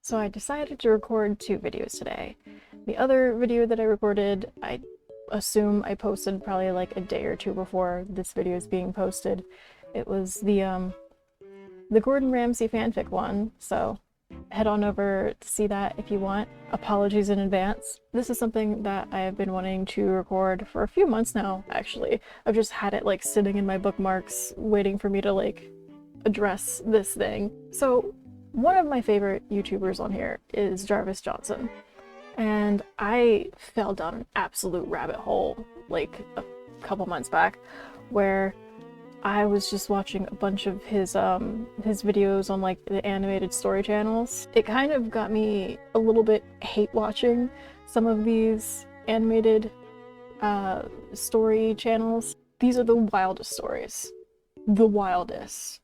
So I decided to record 2 videos today. The other video that I recorded, I assume I posted probably like a day or two before this video is being posted. It was the Gordon Ramsay fanfic one, so head on over to see that if you want. Apologies in advance. This is something that I have been wanting to record for a few months now, actually. I've just had it like sitting in my bookmarks waiting for me to like address this thing. So one of my favorite YouTubers on here is Jarvis Johnson, and I fell down an absolute rabbit hole like a couple months back where I was just watching a bunch of his videos on like the animated story channels. It kind of got me a little bit hate watching some of these animated story channels. These are the wildest stories. The wildest.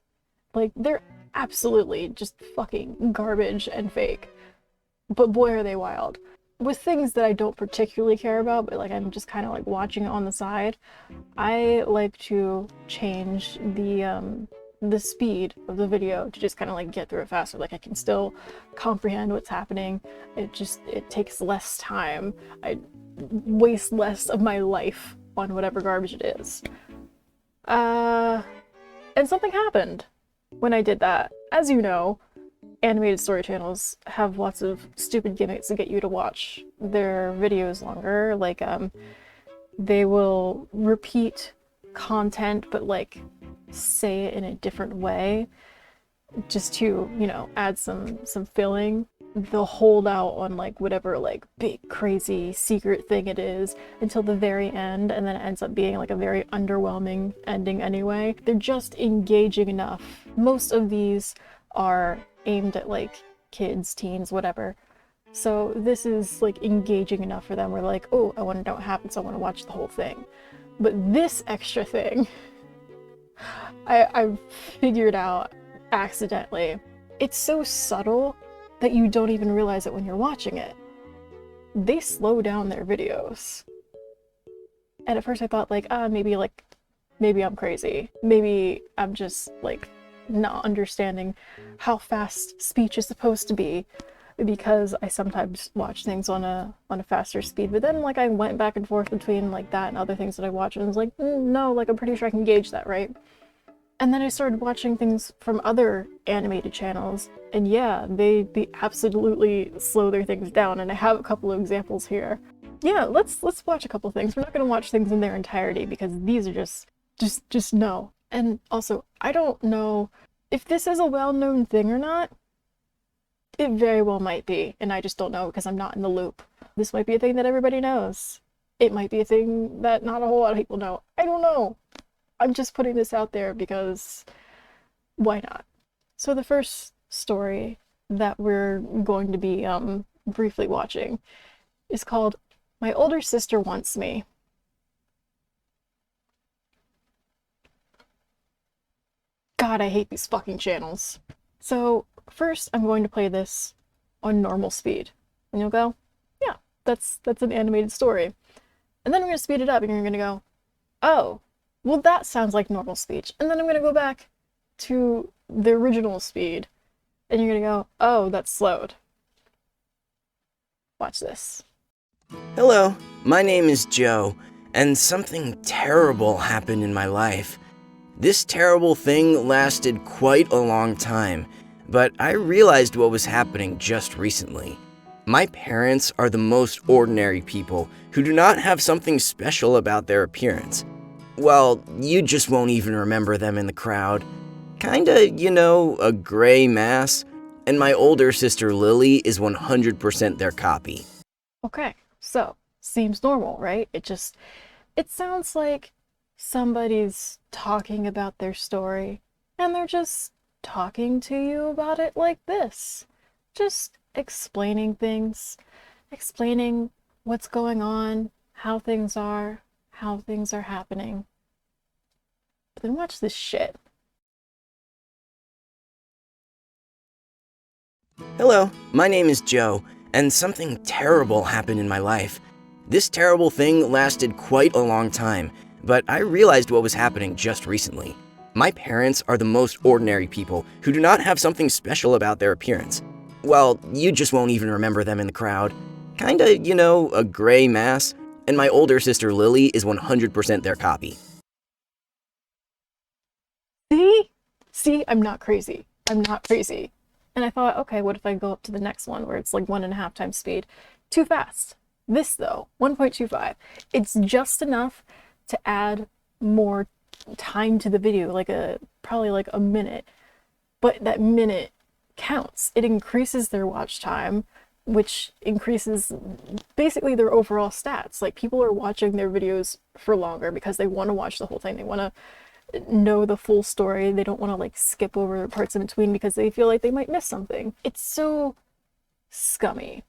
Like, they're absolutely just fucking garbage and fake. But boy are they wild. With things that I don't particularly care about, but like I'm just kind of like watching it on the side, I like to change the speed of the video to just kind of like get through it faster. Like I can still comprehend what's happening. It takes less time. I waste less of my life on whatever garbage it is. And something happened when I did that. As you know, animated story channels have lots of stupid gimmicks to get you to watch their videos longer. Like, they will repeat content, but like say it in a different way just to, you know, add some filling. They'll hold out on like whatever like big crazy secret thing it is until the very end, and then it ends up being like a very underwhelming ending anyway. They're just engaging enough. Most of these are aimed at like kids, teens, whatever. So this is like engaging enough for them. We're like, oh, I want to know what happens, so I want to watch the whole thing. But this extra thing, I figured out accidentally. It's so subtle that you don't even realize it when you're watching it. They slow down their videos. And at first I thought like, maybe I'm crazy. Maybe I'm just like not understanding how fast speech is supposed to be, because I sometimes watch things on a faster speed. But then like I went back and forth between like that and other things that I watch, and I was like, no, like I'm pretty sure I can gauge that, right? And then I started watching things from other animated channels, and yeah, they absolutely slow their things down, and I have a couple of examples here. Yeah, let's watch a couple things. We're not gonna watch things in their entirety because these are just no. And also, I don't know if this is a well-known thing or not. It very well might be, and I just don't know because I'm not in the loop. This might be a thing that everybody knows. It might be a thing that not a whole lot of people know. I don't know. I'm just putting this out there because why not? So the first story that we're going to be briefly watching is called My Older Sister Wants Me. God, I hate these fucking channels. So first I'm going to play this on normal speed. And you'll go, yeah, that's an animated story. And then I'm going to speed it up and you're going to go, oh, well that sounds like normal speech. And then I'm going to go back to the original speed and you're going to go, oh, that's slowed. Watch this. Hello, my name is Joe, and something terrible happened in my life. This terrible thing lasted quite a long time, but I realized what was happening just recently. My parents are the most ordinary people who do not have something special about their appearance. Well, you just won't even remember them in the crowd. Kinda, you know, a gray mass. And my older sister Lily is 100% their copy. Okay, so seems normal, right? It sounds like somebody's talking about their story and they're just talking to you about it like this. Just explaining things, explaining what's going on, how things are happening. But then watch this shit. Hello, my name is Joe, and something terrible happened in my life. This terrible thing lasted quite a long time, but I realized what was happening just recently. My parents are the most ordinary people who do not have something special about their appearance. Well, you just won't even remember them in the crowd. Kinda, a gray mass. And my older sister Lily is 100% their copy. See, I'm not crazy. I'm not crazy. And I thought, okay, what if I go up to the next one where it's like 1.5 times speed? Too fast. This though, 1.25. It's just enough to add more time to the video, probably like a minute. But that minute counts. It increases their watch time, which increases basically their overall stats. Like, people are watching their videos for longer because they want to watch the whole thing. They want to know the full story. They don't want to like skip over parts in between because they feel like they might miss something. It's so scummy.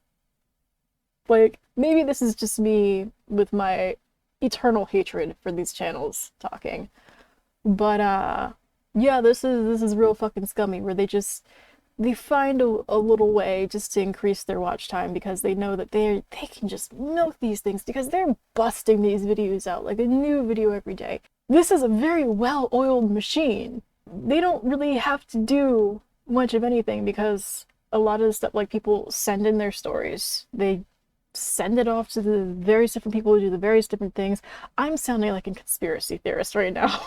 Like, maybe this is just me with my eternal hatred for these channels talking. But yeah, this is real fucking scummy, where they find a little way just to increase their watch time because they know that they can just milk these things because they're busting these videos out like a new video every day. This is a very well-oiled machine. They don't really have to do much of anything because a lot of the stuff, like, people send in their stories. They send it off to the various different people who do the various different things. I'm sounding like a conspiracy theorist right now.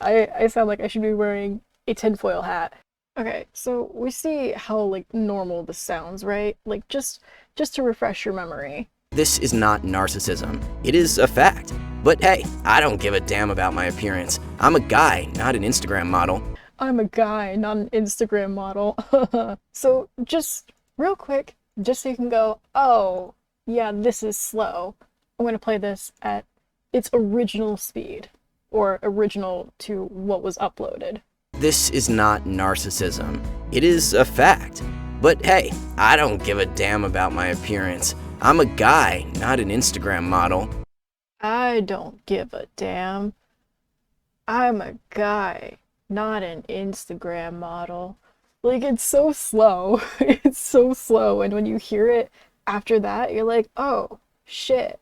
I sound like I should be wearing a tinfoil hat. Okay, so we see how like normal this sounds, right? Like, just to refresh your memory. This is not narcissism. It is a fact. But hey, I don't give a damn about my appearance. I'm a guy, not an Instagram model. I'm a guy, not an Instagram model. So just real quick, just so you can go, oh, yeah, this is slow. I'm gonna play this at its original speed, or original to what was uploaded. This is not narcissism. It is a fact. But hey, I don't give a damn about my appearance. I'm a guy, not an Instagram model. I don't give a damn. I'm a guy, not an Instagram model. Like, it's so slow. It's so slow, and when you hear it after that, you're like, oh, shit.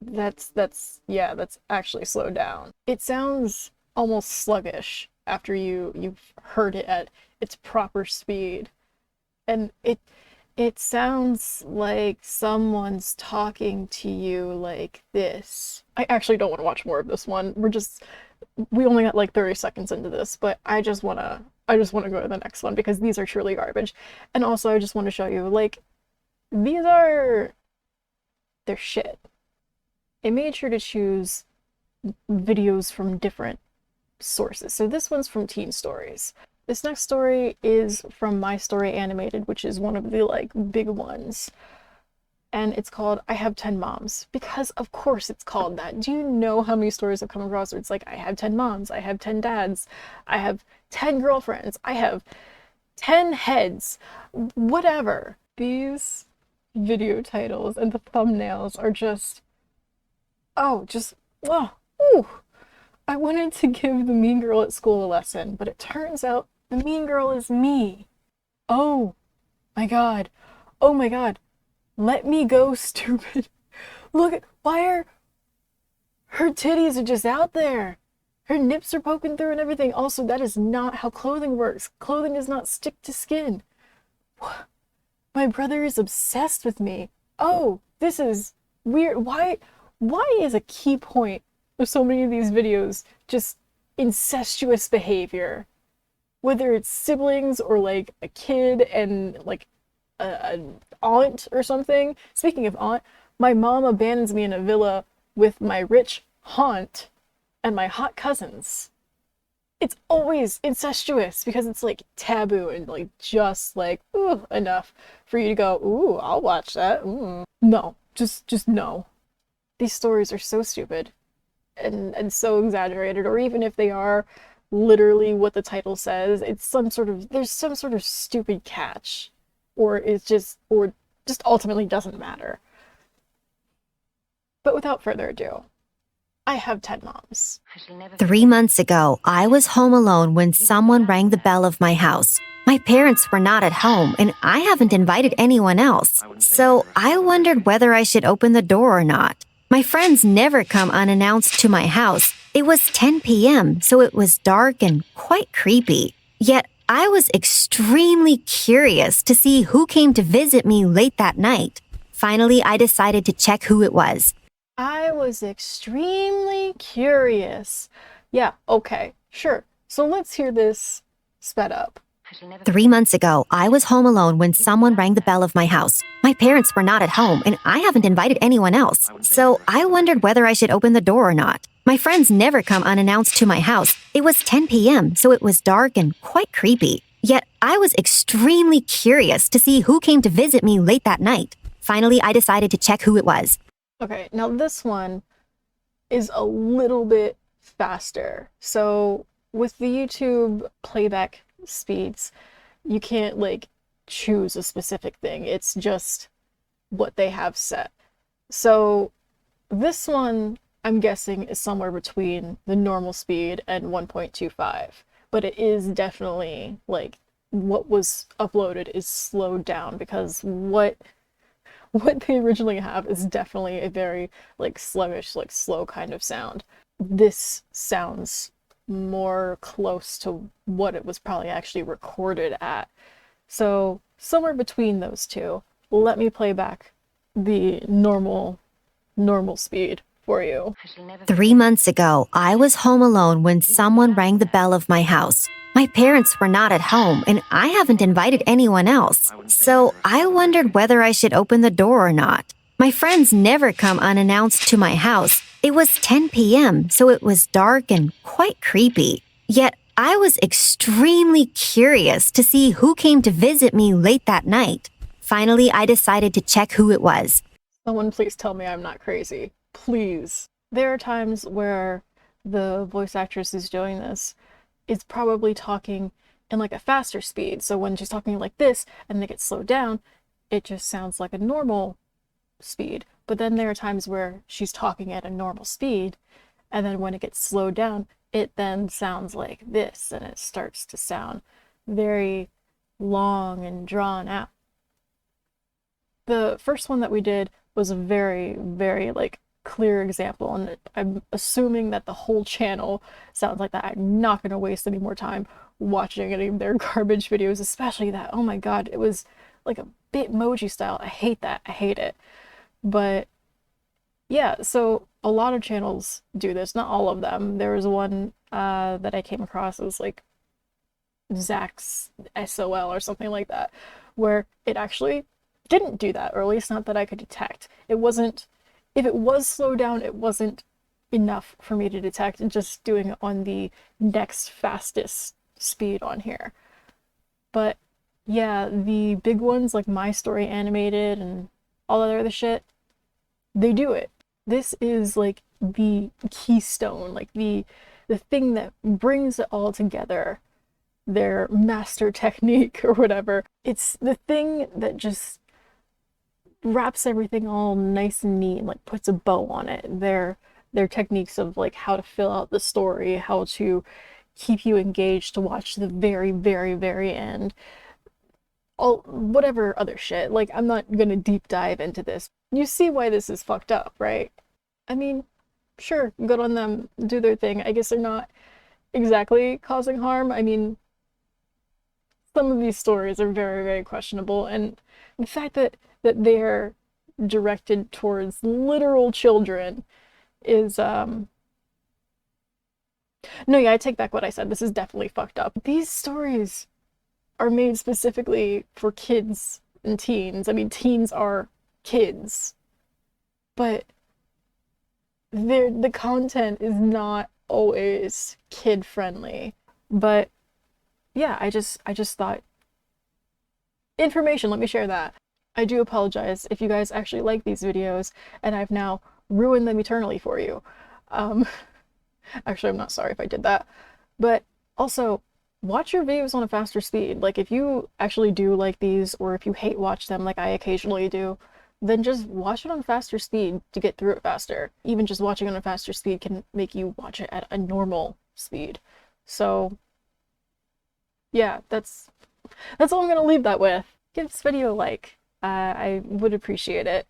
That's actually slowed down. It sounds almost sluggish after you've heard it at its proper speed. And it sounds like someone's talking to you like this. I actually don't want to watch more of this one. We only got like 30 seconds into this, but I just want to go to the next one because these are truly garbage. And also, I just want to show you, like, they're shit. I made sure to choose videos from different sources. So this one's from Teen Stories. This next story is from My Story Animated, which is one of the like big ones. And it's called I Have 10 Moms, because of course it's called that. Do you know how many stories I've come across where it's like, I have 10 moms, I have 10 dads, I have 10 girlfriends, I have 10 heads, whatever. These video titles and the thumbnails are just, ooh. I wanted to give the mean girl at school a lesson, but it turns out the mean girl is me. Oh my god. Oh my god. Let me go, stupid. Look at, why are her titties are just out there? Her nips are poking through and everything. Also, that is not how clothing works. Clothing does not stick to skin. My brother is obsessed with me. Oh, this is weird. Why is a key point of so many of these videos just incestuous behavior? Whether it's siblings or like a kid and like an aunt or something. Speaking of aunt, my mom abandons me in a villa with my rich haunt and my hot cousins. It's always incestuous because it's like taboo and like just like, ooh, enough for you to go, ooh, I'll watch that. No, just no. These stories are so stupid and so exaggerated, or even if they are literally what the title says, it's there's some sort of stupid catch, or just ultimately doesn't matter. But without further ado, I have 10 moms. 3 months ago, I was home alone when someone rang the bell of my house. My parents were not at home, and I haven't invited anyone else. So I wondered whether I should open the door or not. My friends never come unannounced to my house. It was 10 p.m., so it was dark and quite creepy. Yet, I was extremely curious to see who came to visit me late that night. Finally, I decided to check who it was. I was extremely curious. Yeah, okay, sure. So let's hear this sped up. 3 months ago, I was home alone when someone rang the bell of my house. My parents were not at home, and I haven't invited anyone else. So I wondered whether I should open the door or not. My friends never come unannounced to my house. It was 10 p.m., so it was dark and quite creepy. Yet I was extremely curious to see who came to visit me late that night. Finally, I decided to check who it was. Okay, now this one is a little bit faster. So with the YouTube playback speeds, you can't like choose a specific thing. It's just what they have set. So this one, I'm guessing, is somewhere between the normal speed and 1.25, but it is definitely like what was uploaded is slowed down because what they originally have is definitely a very like sluggish, like slow kind of sound. This sounds more close to what it was probably actually recorded at. So somewhere between those two. Let me play back the normal speed for you. 3 months ago, I was home alone when someone rang the bell of my house. My parents were not at home, and I haven't invited anyone else. So I wondered whether I should open the door or not. My friends never come unannounced to my house. It was 10 p.m., so it was dark and quite creepy. Yet I was extremely curious to see who came to visit me late that night. Finally, I decided to check who it was. Someone please tell me I'm not crazy. Please. There are times where the voice actress who's doing this is probably talking in like a faster speed. So when she's talking like this and they get slowed down, it just sounds like a normal speed. But then there are times where she's talking at a normal speed, and then when it gets slowed down, it then sounds like this, and it starts to sound very long and drawn out. The first one that we did was a very, very like clear example, and I'm assuming that the whole channel sounds like that. I'm not going to waste any more time watching any of their garbage videos, especially that, oh my god, it was like a Bitmoji style. I hate that. I hate it. But yeah, so a lot of channels do this, not all of them. There was one that I came across, it was like Zach's SOL or something like that, where it actually didn't do that, or at least not that I could detect. It wasn't, if it was slowed down, it wasn't enough for me to detect, and just doing it on the next fastest speed on here. But yeah, the big ones like My Story Animated and all that other shit, they do it. This is like the keystone, like the thing that brings it all together, their master technique or whatever. It's the thing that just wraps everything all nice and neat and like puts a bow on it. Their techniques of like how to fill out the story, how to keep you engaged to watch the very, very, very end. All whatever other shit. Like, I'm not gonna deep dive into this. You see why this is fucked up, right? I mean, sure, good on them, do their thing. I guess they're not exactly causing harm. I mean, some of these stories are very, very questionable, and the fact that they're directed towards literal children is no, yeah, I take back what I said. This is definitely fucked up. These stories are made specifically for kids and teens. I mean, teens are kids, but the content is not always kid friendly. But yeah, I just thought information, let me share that. I do apologize if you guys actually like these videos and I've now ruined them eternally for you. Actually, I'm not sorry if I did that. But also, watch your videos on a faster speed. Like, if you actually do like these, or if you hate watch them like I occasionally do, then just watch it on faster speed to get through it faster. Even just watching on a faster speed can make you watch it at a normal speed. So yeah, that's all I'm gonna leave that with. Give this video a like. I would appreciate it.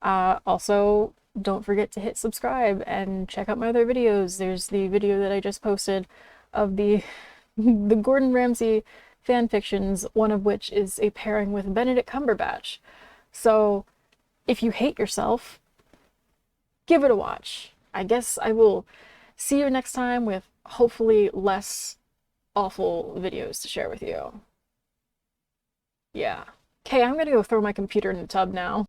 Also, don't forget to hit subscribe and check out my other videos. There's the video that I just posted of the the Gordon Ramsay fan fictions, one of which is a pairing with Benedict Cumberbatch. So if you hate yourself, give it a watch. I guess I will see you next time with hopefully less awful videos to share with you. Yeah. Okay, I'm gonna go throw my computer in the tub now.